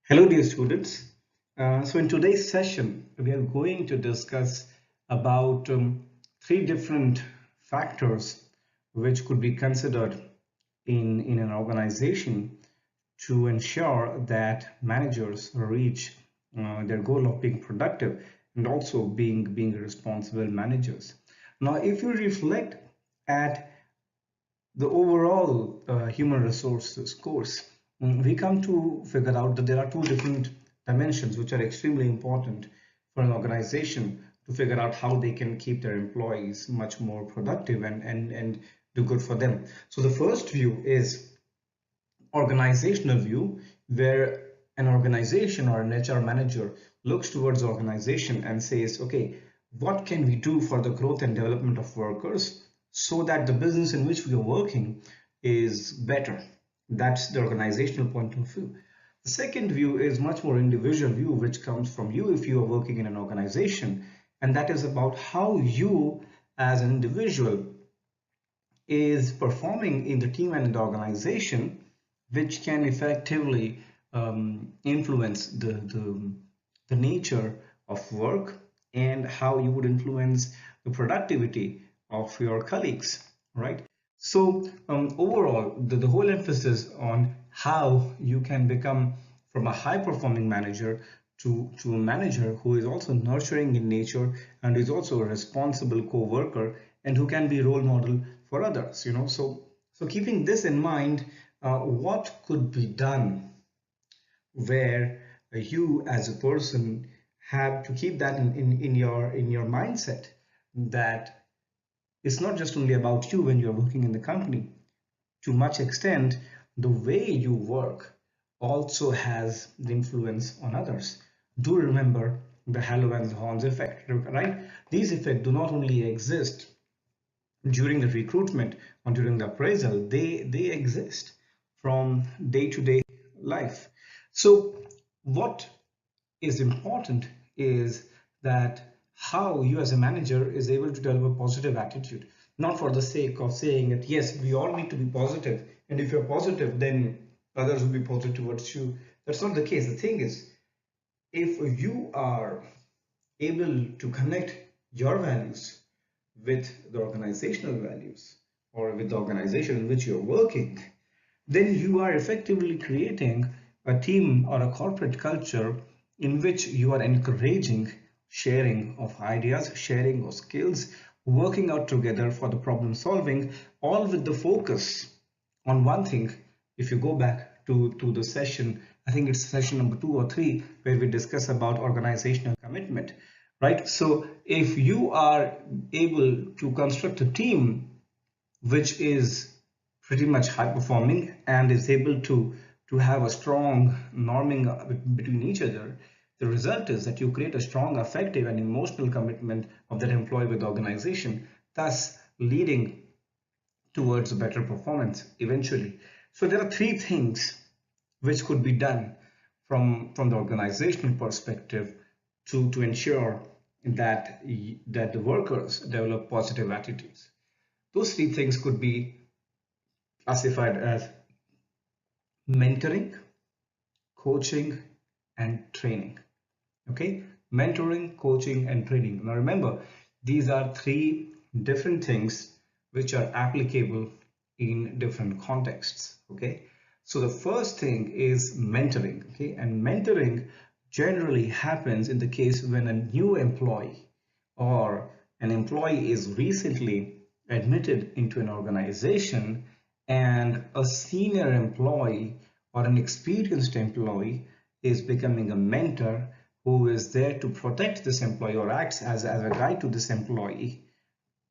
Hello, dear students. So in today's session, we are going to discuss about three different factors which could be considered in an organization to ensure that managers reach their goal of being productive and also being responsible managers. Now, if you reflect at the overall human resources course, we come to figure out that there are two different dimensions which are extremely important for an organization to figure out how they can keep their employees much more productive and do good for them. So the first view is organizational view, where an organization or an HR manager looks towards the organization and says, okay, what can we do for the growth and development of workers so that the business in which we are working is better? That's the organizational point of view. The second view is much more individual view, which comes from you if you are working in an organization, and that is about how you as an individual is performing in the team and in the organization, which can effectively influence the nature of work and how you would influence the productivity of your colleagues, right? So overall, the whole emphasis on how you can become from a high performing manager to a manager who is also nurturing in nature and is also a responsible co-worker and who can be role model for others, so keeping this in mind, what could be done where you as a person have to keep that in your mindset, that it's not just only about you when you're working in the company. To much extent, the way you work also has the influence on others. Do remember the Halo and the Horns effect, right? These effects do not only exist during the recruitment or during the appraisal, they exist from day to day life. So what is important is that how you as a manager is able to develop a positive attitude, not for the sake of saying that yes, we all need to be positive, and if you're positive then others will be positive towards you. That's not the case. The thing is, if you are able to connect your values with the organizational values or with the organization in which you're working, then you are effectively creating a team or a corporate culture in which you are encouraging sharing of ideas, sharing of skills, working out together for the problem solving, all with the focus on one thing. If you go back to the session, I think it's session number 2 or 3, where we discuss about organizational commitment, right? So if you are able to construct a team which is pretty much high performing and is able to have a strong norming between each other, the result is that you create a strong affective and emotional commitment of that employee with the organization, thus leading towards a better performance eventually. So there are three things which could be done from the organizational perspective to ensure that the workers develop positive attitudes. Those three things could be classified as mentoring, coaching, and training. Okay, mentoring, coaching, and training. Now remember, these are three different things which are applicable in different contexts. Okay, so the first thing is mentoring. Okay, and mentoring generally happens in the case when a new employee or an employee is recently admitted into an organization and a senior employee or an experienced employee is becoming a mentor who is there to protect this employee or acts as a guide to this employee,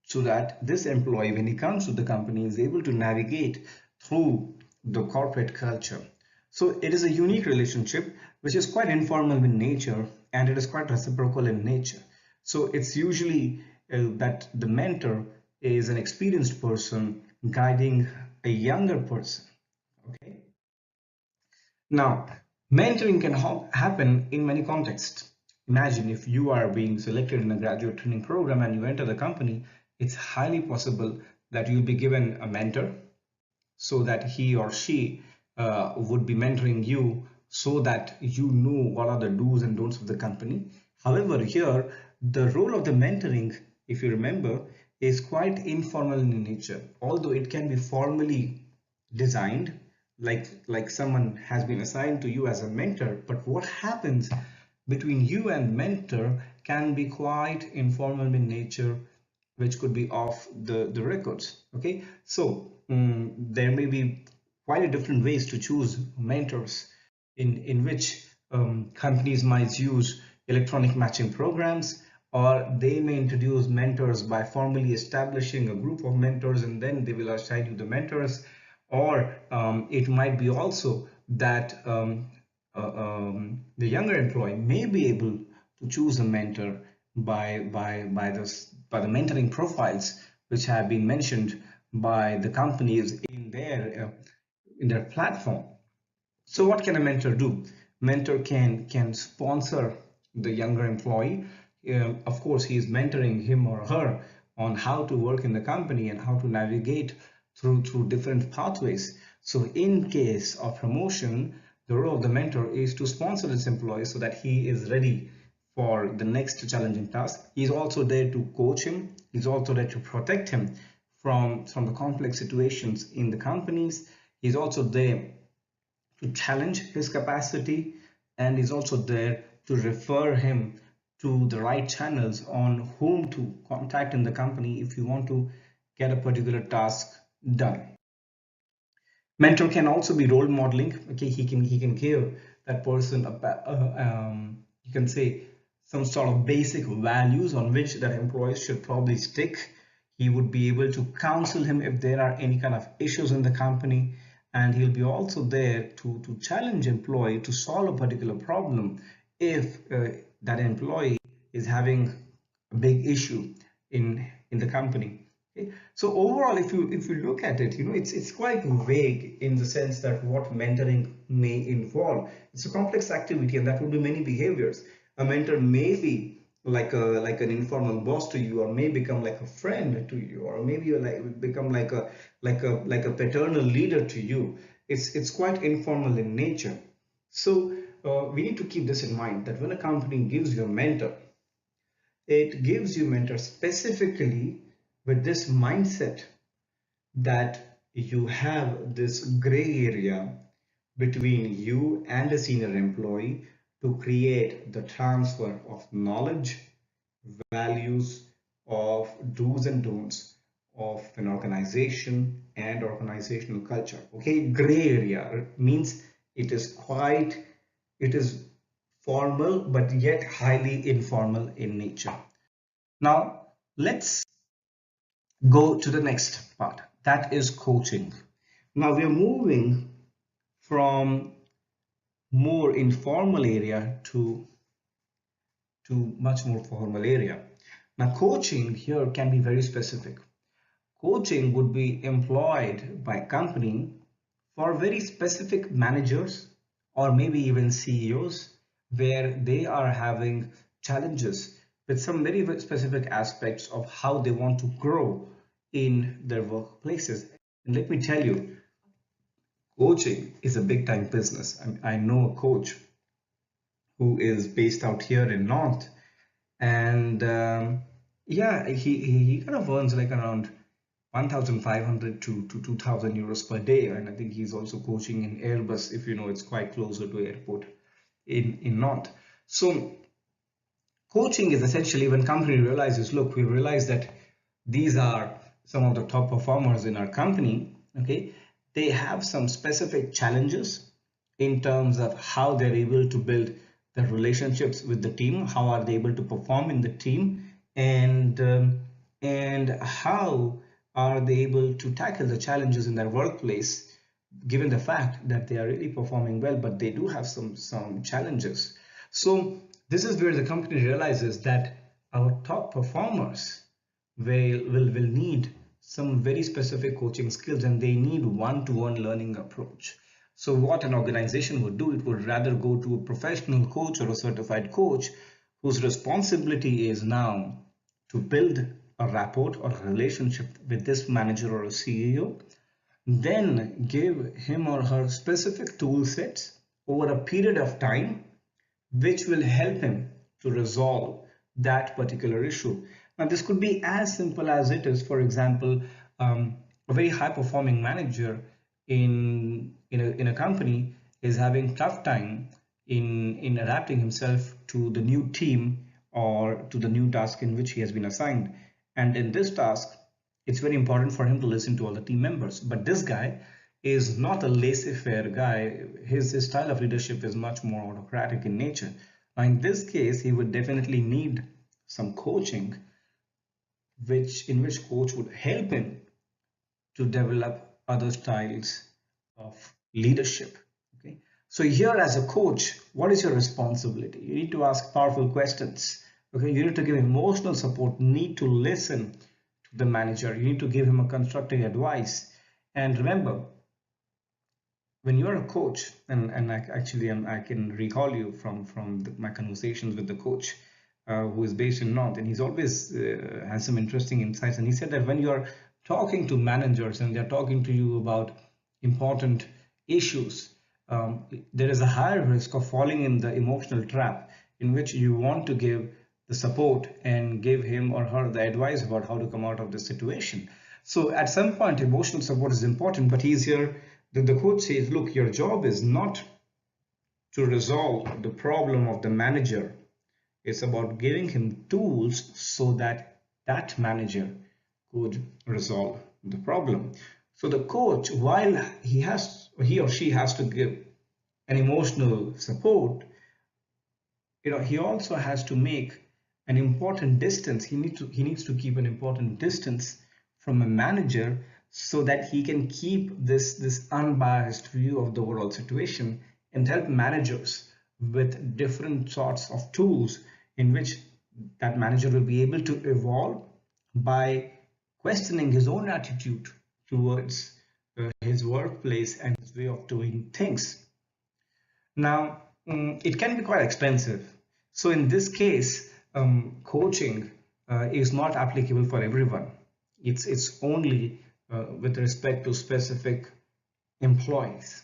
so that this employee, when he comes to the company, is able to navigate through the corporate culture. So it is a unique relationship which is quite informal in nature and it is quite reciprocal in nature. So it's usually that the mentor is an experienced person guiding a younger person. Okay. Now, mentoring can happen in many contexts. Imagine if you are being selected in a graduate training program and you enter the company, it's highly possible that you'll be given a mentor so that he or she would be mentoring you so that you know what are the do's and don'ts of the company. However, here the role of the mentoring, if you remember, is quite informal in nature, although it can be formally designed, like someone has been assigned to you as a mentor. But what happens between you and mentor can be quite informal in nature, which could be off the records. Okay, so there may be quite a different ways to choose mentors, in which companies might use electronic matching programs, or they may introduce mentors by formally establishing a group of mentors and then they will assign you the mentors. Or it might be also that the younger employee may be able to choose a mentor by the mentoring profiles which have been mentioned by the companies in their platform. So what can a mentor do? Mentor can sponsor the younger employee. Of course, he is mentoring him or her on how to work in the company and how to navigate through different pathways. So in case of promotion, the role of the mentor is to sponsor this employee so that he is ready for the next challenging task. He's also there to coach him. He's also there to protect him from the complex situations in the companies. He's also there to challenge his capacity, and is also there to refer him to the right channels on whom to contact in the company if you want to get a particular task done. Mentor can also be role modeling. Okay, he can give that person you can say some sort of basic values on which that employee should probably stick. He would be able to counsel him if there are any kind of issues in the company, and he'll be also there to challenge employee to solve a particular problem if that employee is having a big issue in the company. Okay. So overall, if you look at it, it's quite vague in the sense that what mentoring may involve. It's a complex activity, and that would be many behaviors. A mentor may be like an informal boss to you, or may become like a friend to you, or maybe you like become like a paternal leader to you. It's quite informal in nature. So we need to keep this in mind, that when a company gives you a mentor, it gives you mentor specifically with this mindset that you have this gray area between you and a senior employee to create the transfer of knowledge, values, of do's and don'ts of an organization and organizational culture. Okay, gray area means it is formal but yet highly informal in nature. Now, let's go to the next part, that is coaching. Now we are moving from more informal area to much more formal area. Now coaching here can be very specific. Coaching would be employed by a company for very specific managers or maybe even CEOs, where they are having challenges with some very specific aspects of how they want to grow in their workplaces. And let me tell you, coaching is a big time business. I know a coach who is based out here in North, and yeah, he kind of earns like around 1,500 to 2,000 euros per day, and I think he's also coaching in Airbus. If you know, it's quite closer to airport in North. So coaching is essentially when company realizes, look, we realize that these are some of the top performers in our company. Okay, they have some specific challenges in terms of how they're able to build the relationships with the team, how are they able to perform in the team, and how are they able to tackle the challenges in their workplace, given the fact that they are really performing well, but they do have some challenges. So this is where the company realizes that our top performers will need some very specific coaching skills, and they need one-to-one learning approach. So what an organization would do, it would rather go to a professional coach or a certified coach whose responsibility is now to build a rapport or a relationship with this manager or a CEO, then give him or her specific tool sets over a period of time, which will help him to resolve that particular issue. Now, this could be as simple as it is, for example, a very high performing manager in a company is having tough time in adapting himself to the new team or to the new task in which he has been assigned. And in this task, it's very important for him to listen to all the team members. But this guy is not a laissez-faire guy. His style of leadership is much more autocratic in nature. Now, in this case, he would definitely need some coaching, in which coach would help him to develop other styles of leadership. Okay. So here as a coach, what is your responsibility? You need to ask powerful questions. Okay. You need to give emotional support, need to listen to the manager. You need to give him a constructive advice. And remember, when you're a coach, and I can recall you from my conversations with the coach who is based in North, and he's always has some interesting insights. And he said that when you're talking to managers and they're talking to you about important issues, there is a higher risk of falling in the emotional trap in which you want to give the support and give him or her the advice about how to come out of the situation. So at some point, emotional support is important, but he's here. The coach says, look, your job is not to resolve the problem of the manager. It's about giving him tools so that that manager could resolve the problem. So the coach, while he or she has to give an emotional support, he also has to make an important distance. He needs to keep an important distance from a manager so that he can keep this unbiased view of the overall situation and help managers with different sorts of tools in which that manager will be able to evolve by questioning his own attitude towards his workplace and his way of doing things. Now, it can be quite expensive. So in this case, coaching is not applicable for everyone. It's only with respect to specific employees.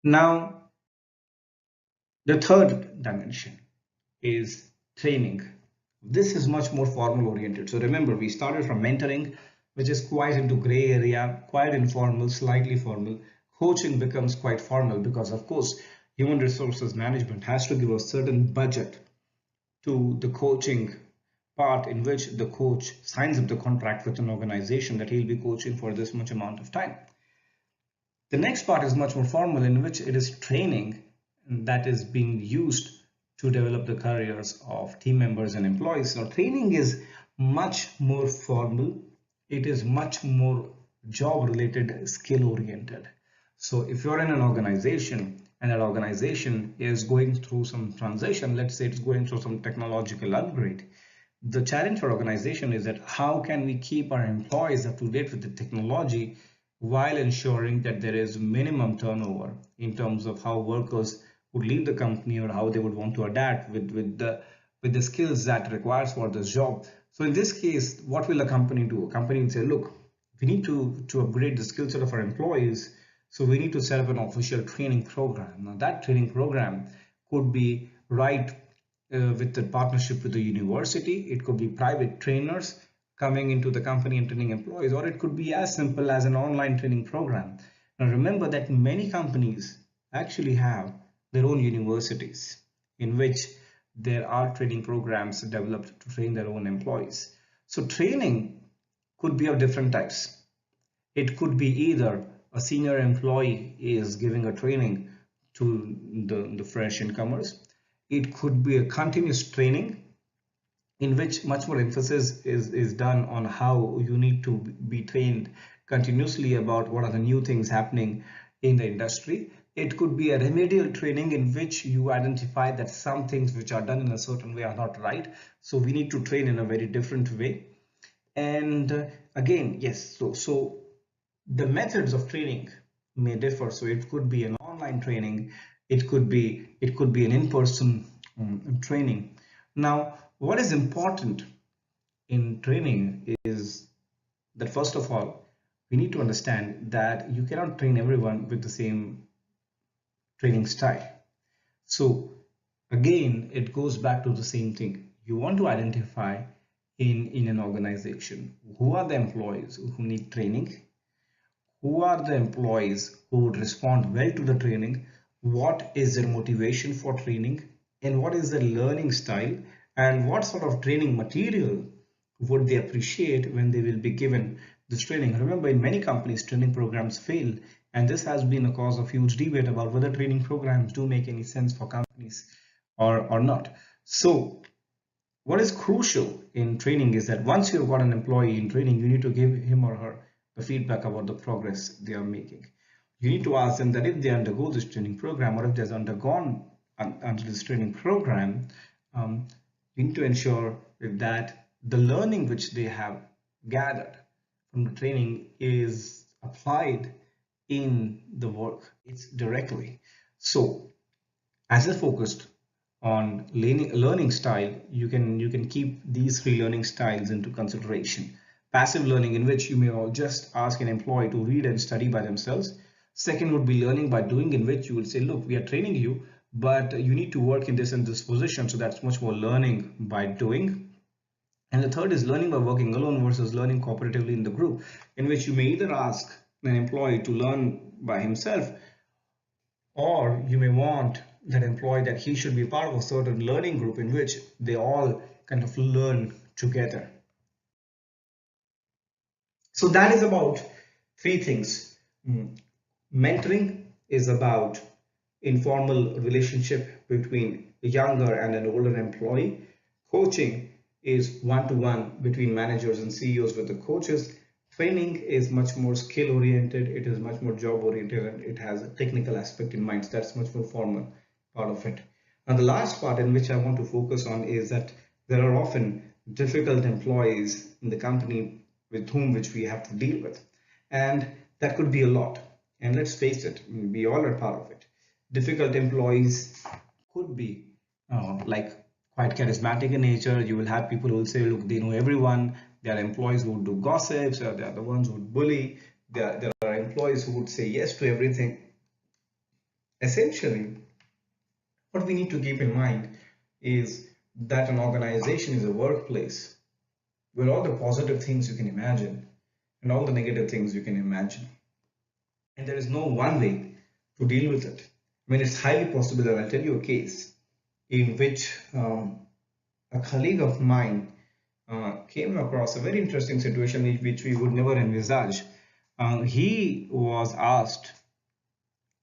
Now, the third dimension is training. This is much more formal oriented. So remember, we started from mentoring, which is quite into gray area, quite informal, slightly formal. Coaching becomes quite formal because, of course, human resources management has to give a certain budget to the coaching part, in which the coach signs up the contract with an organization that he'll be coaching for this much amount of time. The next part is much more formal, in which it is training that is being used to develop the careers of team members and employees. Now, training is much more formal. It is much more job related, skill oriented. So if you're in an organization and that organization is going through some transition, let's say it's going through some technological upgrade, the challenge for organization is that how can we keep our employees up to date with the technology while ensuring that there is minimum turnover in terms of how workers would leave the company or how they would want to adapt with the skills that requires for this job. So in this case, what will a company do? A company will say, look, we need to upgrade the skill set of our employees, so we need to set up an official training program. Now that training program could be with the partnership with the university. It could be private trainers coming into the company and training employees, or it could be as simple as an online training program. Now remember that many companies actually have their own universities in which there are training programs developed to train their own employees. So training could be of different types. It could be either a senior employee is giving a training to the fresh incomers. It could be a continuous training in which much more emphasis is done on how you need to be trained continuously about what are the new things happening in the industry. It could be a remedial training in which you identify that some things which are done in a certain way are not right. So we need to train in a very different way. And again, yes, so the methods of training may differ. So it could be an online training, it could be an in-person training. Now, what is important in training is that, first of all, we need to understand that you cannot train everyone with the same training style. So again, it goes back to the same thing. You want to identify in an organization who are the employees who need training, who are the employees who would respond well to the training, what is their motivation for training, and what is their learning style, and what sort of training material would they appreciate when they will be given this training. Remember, in many companies, training programs fail, and this has been a cause of huge debate about whether training programs do make any sense for companies or not. So what is crucial in training is that once you've got an employee in training, you need to give him or her the feedback about the progress they are making. You need to ask them that if they undergo this training program or if they've undergone under this training program, you need to ensure that the learning which they have gathered from the training is applied in the work. It's directly. So as a focused on learning style, you can keep these three learning styles into consideration. Passive learning, in which you may all just ask an employee to read and study by themselves. Second would be learning by doing, in which you will say, look, we are training you, but you need to work in this and this position. So that's much more learning by doing. And the third is learning by working alone versus learning cooperatively in the group, in which you may either ask an employee to learn by himself, or you may want that employee that he should be part of a certain learning group in which they all kind of learn together. So that is about three things. Mentoring is about informal relationship between a younger and an older employee. Coaching is one-to-one between managers and CEOs with the coaches. Training is much more skill oriented, it is much more job oriented, and it has a technical aspect in mind. So that's much more formal part of it. And the last part in which I want to focus on is that there are often difficult employees in the company with whom which we have to deal with. And that could be a lot. And let's face it, we all are part of it. Difficult employees could be like quite charismatic in nature. You will have people who will say, look, they know everyone. There are employees who would do gossips, or they are the ones who would bully. There are employees who would say yes to everything. Essentially, what we need to keep in mind is that an organization is a workplace where all the positive things you can imagine and all the negative things you can imagine. And there is no one way to deal with it. I mean, it's highly possible, and I'll tell you a case in which a colleague of mine came across a very interesting situation in which we would never envisage. He was asked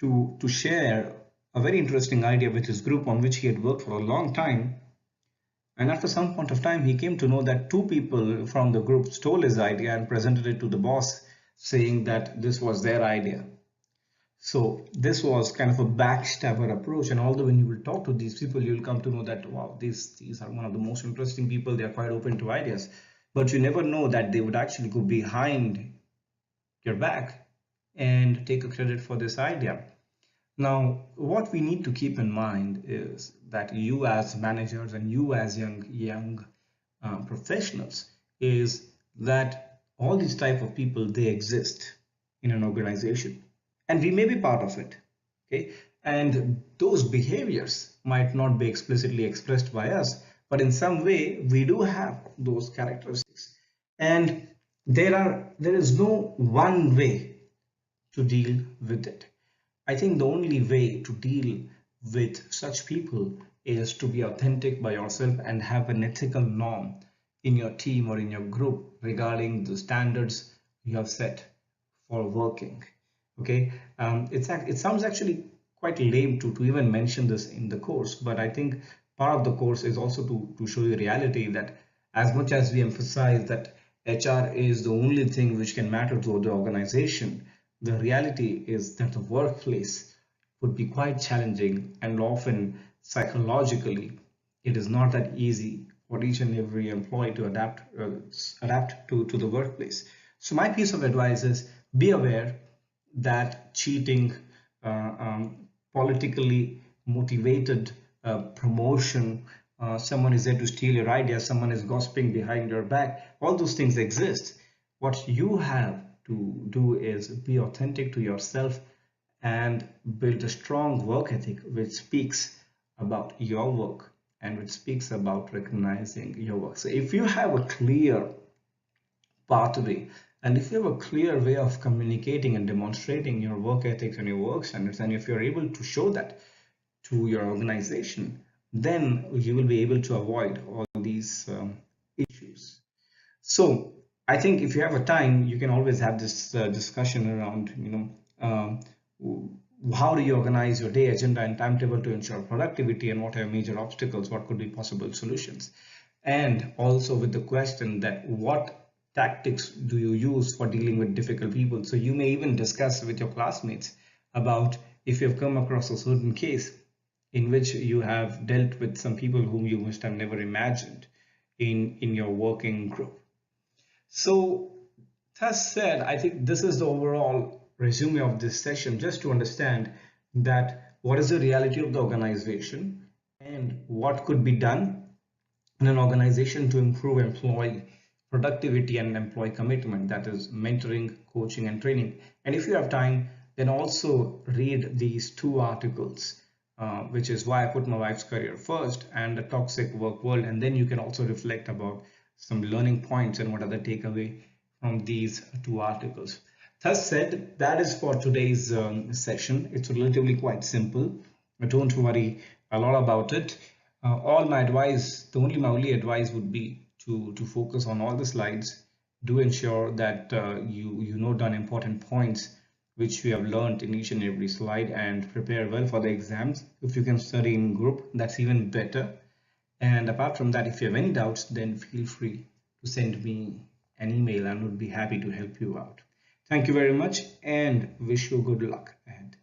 to share a very interesting idea with his group on which he had worked for a long time. And after some point of time, he came to know that two people from the group stole his idea and presented it to the boss, saying that this was their idea. So this was kind of a backstabber approach. And although when you will talk to these people, you'll come to know that, wow, these are one of the most interesting people. They are quite open to ideas. But you never know that they would actually go behind your back and take a credit for this idea. Now, what we need to keep in mind is that you as managers and you as young professionals, is that all these type of people, they exist in an organization, and we may be part of it. Okay, and those behaviors might not be explicitly expressed by us, but in some way we do have those characteristics, and there is no one way to deal with it. I think the only way to deal with such people is to be authentic by yourself and have an ethical norm in your team or in your group regarding the standards you have set for working. Okay, it sounds actually quite lame to even mention this in the course, but I think part of the course is also to show you reality that as much as we emphasize that HR is the only thing which can matter to the organization, the reality is that the workplace would be quite challenging, and often psychologically it is not that easy for each and every employee to adapt to the workplace. So my piece of advice is be aware that cheating, politically motivated promotion, someone is there to steal your idea, someone is gossiping behind your back, all those things exist. What you have to do is be authentic to yourself and build a strong work ethic which speaks about your work and which speaks about recognizing your work. So if you have a clear pathway and if you have a clear way of communicating and demonstrating your work ethics and your work standards, and if you're able to show that to your organization, then you will be able to avoid all these issues. So I think if you have a time, you can always have this discussion around, how do you organize your day agenda and timetable to ensure productivity, and what are major obstacles, what could be possible solutions, and also with the question that what tactics do you use for dealing with difficult people. So you may even discuss with your classmates about if you've come across a certain case in which you have dealt with some people whom you must have never imagined in your working group. So, thus said, I think this is the overall resume of this session, just to understand that what is the reality of the organization and what could be done in an organization to improve employee productivity and employee commitment, that is mentoring, coaching, and training. And if you have time, then also read these two articles, which is Why I Put My Wife's Career First and The Toxic Work World. And then you can also reflect about some learning points and what are the takeaway from these two articles. Thus said, that is for today's session. It's relatively quite simple. Don't worry a lot about it. All my advice, my only advice would be to focus on all the slides. Do ensure that you note down important points which we have learned in each and every slide, and prepare well for the exams. If you can study in group, that's even better. And apart from that, if you have any doubts, then feel free to send me an email and I would be happy to help you out. Thank you very much and wish you good luck ahead.